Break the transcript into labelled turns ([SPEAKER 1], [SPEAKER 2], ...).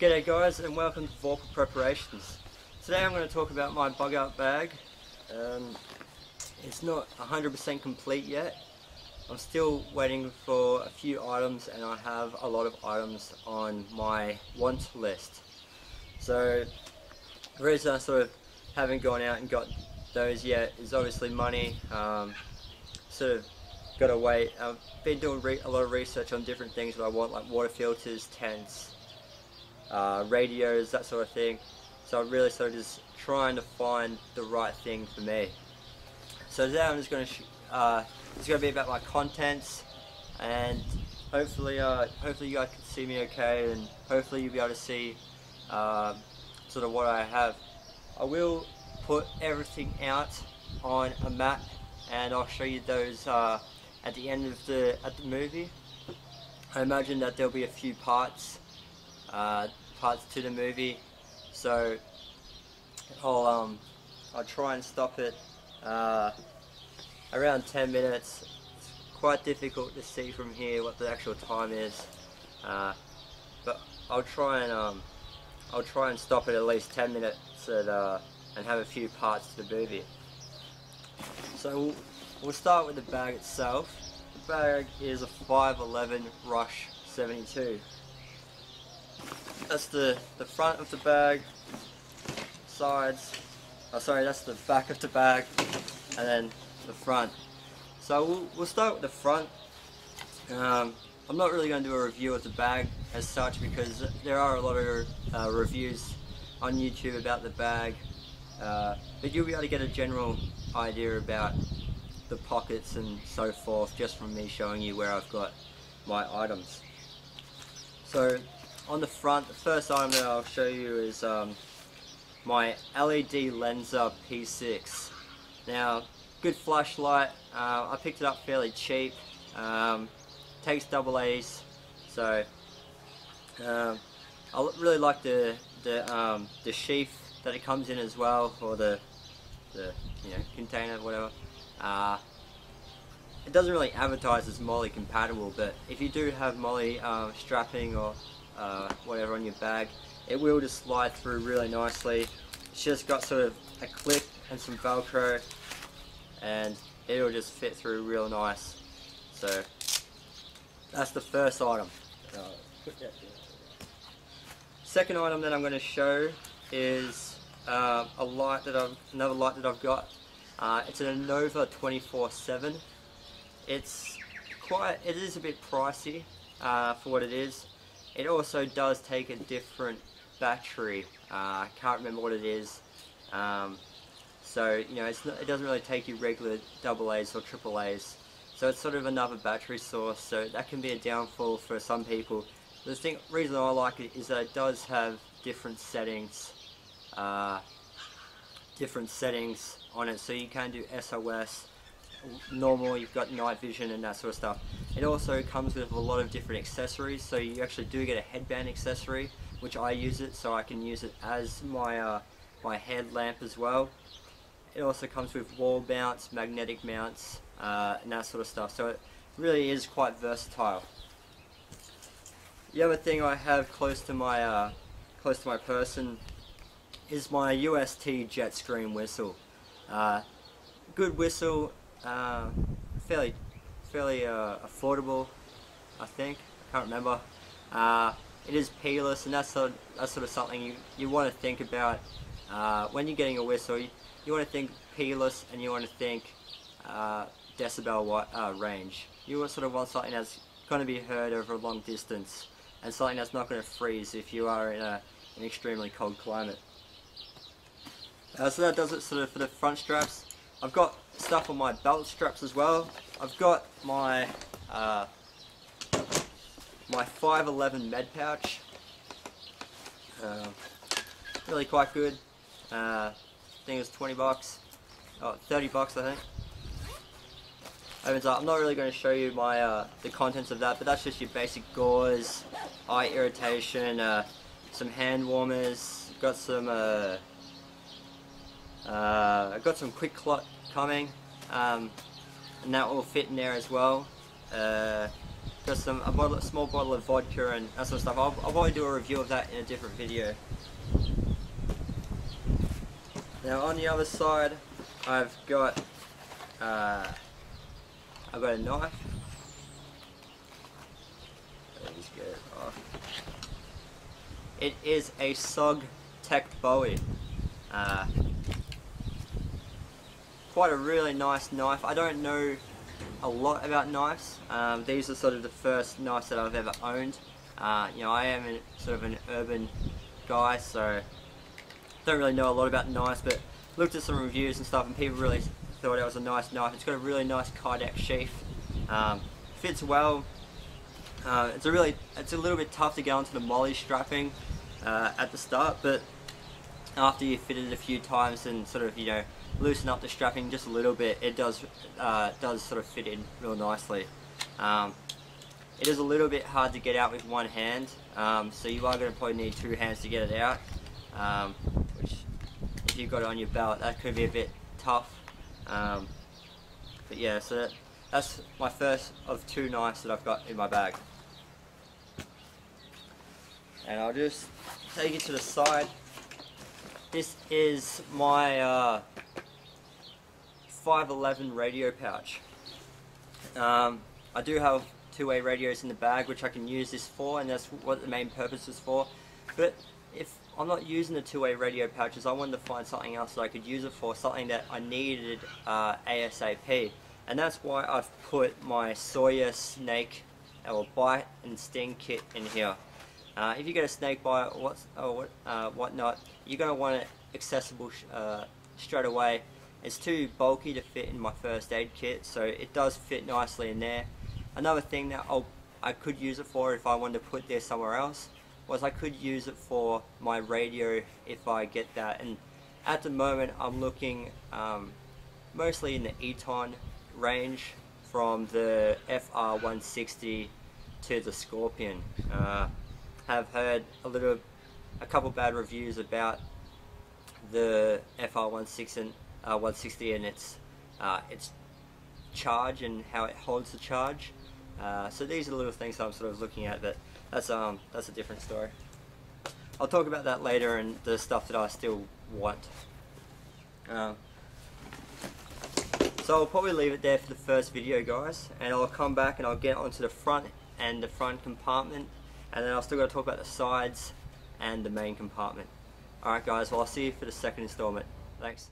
[SPEAKER 1] G'day guys, and welcome to Vorpal Preparations. Today I'm going to talk about my bug out bag. It's not 100% complete yet. I'm still waiting for a few items, and I have a lot of items on my want list. So the reason I sort of haven't gone out and got those yet is obviously money. Sort of got to wait. I've been doing a lot of research on different things that I want, like water filters, tents, radios, that sort of thing. So I'm really sort of just trying to find the right thing for me. So today I'm just going to it's going to be about my contents, and hopefully you guys can see me okay, and hopefully you'll be able to see sort of what I have. I will put everything out on a map, and I'll show you those at the end of the movie. I imagine that there'll be a few parts to the movie, so I'll try and stop it around 10 minutes. It's quite difficult to see from here what the actual time is, but I'll try and stop it at least 10 minutes and have a few parts to the movie. So we'll start with the bag itself. The bag is a 511 Rush 72. That's the front of the bag, sides, that's the back of the bag, and then the front. So we'll start with the front. I'm not really going to do a review of the bag as such, because there are a lot of reviews on YouTube about the bag, but you'll be able to get a general idea about the pockets and so forth just from me showing you where I've got my items. So on the front, the first item that I'll show you is my LED Lensa P6. Now, good flashlight. I picked it up fairly cheap. Takes AA's, so I really like the sheath that it comes in as well, or the container, whatever. It doesn't really advertise as MOLLE compatible, but if you do have MOLLE strapping or whatever on your bag, it will just slide through really nicely. It's just got sort of a clip and some Velcro, and it'll just fit through real nice. So that's the first item. Second item that I'm going to show is another light that I've got. It's an Anova 24/7. It is a bit pricey for what it is. It also does take a different battery. I can't remember what it is. So it doesn't really take you regular AA's or AAA's. So it's sort of another battery source. So that can be a downfall for some people. The reason I like it is that it does have different settings on it. So you can do SOS, normal, you've got night vision and that sort of stuff. It also comes with a lot of different accessories, so you actually do get a headband accessory, which I use it, so I can use it as my my headlamp as well. It also comes with wall mounts, magnetic mounts, and that sort of stuff, so it really is quite versatile. The other thing I have close to my person is my UST Jetstream whistle. Good whistle, fairly affordable, I think. I can't remember. It is P-less, and that's sort of something you want to think about when you're getting a whistle. You want to think P-less, and you want to think decibel range. You sort of want something that's going to be heard over a long distance, and something that's not going to freeze if you are in an extremely cold climate. So that does it sort of for the front straps. I've got stuff on my belt straps as well. I've got my my 511 med pouch. Really quite good. I think it was 20 bucks. Oh, 30 bucks I think. Opens up. I'm not really going to show you my the contents of that, but that's just your basic gauze, eye irritation, some hand warmers. Got some I've got some Quick Clot coming, and that will fit in there as well. got a small bottle of vodka and that sort of stuff. I'll probably do a review of that in a different video. Now on the other side, I've got a knife. Let's get it off. It is a SOG Tech Bowie. Quite a really nice knife. I don't know a lot about knives. These are sort of the first knives that I've ever owned. You know, I am sort of an urban guy, so don't really know a lot about knives, but looked at some reviews and stuff, and people really thought it was a nice knife. It's got a really nice Kydex sheath. Fits well. It's a little bit tough to get onto the molly strapping at the start, but after you fit it a few times and sort of, you know, loosen up the strapping just a little bit, it does sort of fit in real nicely. It is a little bit hard to get out with one hand, so you are going to probably need two hands to get it out, which if you've got it on your belt, that could be a bit tough. But yeah, so that's my first of two knives that I've got in my bag. And I'll just take it to the side. This is my 511 radio pouch. I do have two-way radios in the bag, which I can use this for, and that's what the main purpose is for. But if I'm not using the two-way radio pouches, I wanted to find something else that I could use it for, something that I needed ASAP. And that's why I've put my Sawyer snake or bite and sting kit in here. If you get a snake bite or whatnot, you're going to want it accessible straight away. It's too bulky to fit in my first aid kit, so it does fit nicely in there. Another thing that I could use it for if I wanted to put this somewhere else was I could use it for my radio if I get that. And at the moment I'm looking mostly in the Eton range, from the FR160 to the Scorpion. Have heard a couple bad reviews about the FR160 and its charge and how it holds the charge. So these are the little things that I'm sort of looking at, but that's a different story. I'll talk about that later and the stuff that I still want. So I'll probably leave it there for the first video, guys, and I'll come back and I'll get onto the front and the front compartment, and then I'll still got to talk about the sides and the main compartment. Alright guys, well I'll see you for the second installment. Thanks.